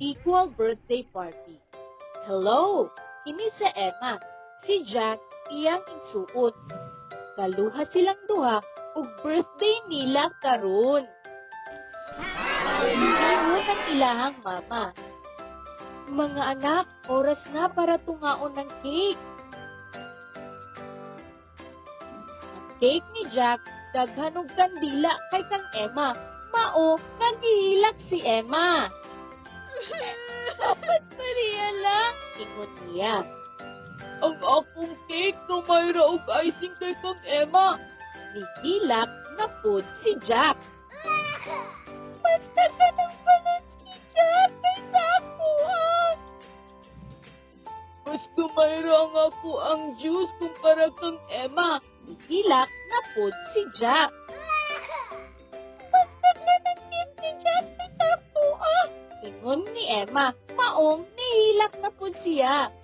equal birthday party. Hello, ini si Emma. Si Jack iyang igsuon. Kaluha silang duha ug birthday nila karon. Ingon ang ilahang mama. Mga anak, oras na para tungaon ng cake. Ang cake ni Jack, daghan og kandila kay kang Emma. Mao, naghihilak si Emma. Dapat Maria lang, ingon niya. Ang akong cake gamay ra og icing kay kang Emma. Nihilak na pud si Jack. Basta ka ng balon si Jack kay kakuan. Mas gamay ra ang ako ang juice kumpara kang Emma. Nihilak na pud si Jack. Ingon ni Emma, maong nihilak na po siya.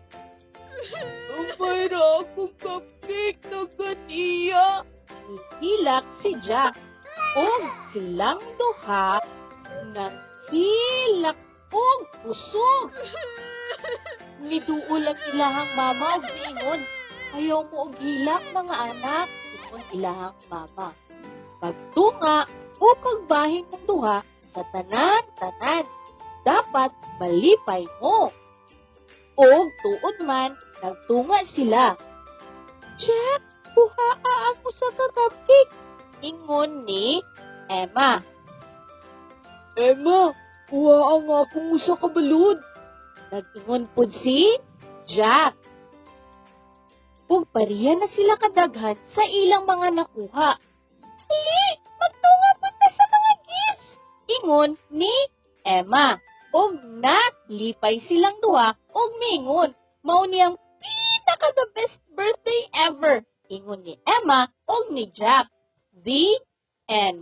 Umay ra akong cupcake na ganiya. Nihilak si Jack. O silang duha nang hilak og pusog. Niduol ang ilahang mama og niingon, ayaw mo og hilak mga anak, ingon ilahang mama. Pagtunga o pagbahin mong duha sa tanan-tanan, dapat malipay mo. O tuod man, nagtunga sila. Jack, buhaa ako sa cupcake, ingon ni Emma. Emma, buhaa nga akong usa ka balon. Nag-ingon po si Jack. Ug pariya na sila kadaghan sa ilang mga nakuha. Hali, magtunga po na sa mga gifts, ingon ni Emma. Og natlipay silang duha og mingon, mao niyang pinaka the best birthday ever, ingon ni Emma og ni Jack. The end.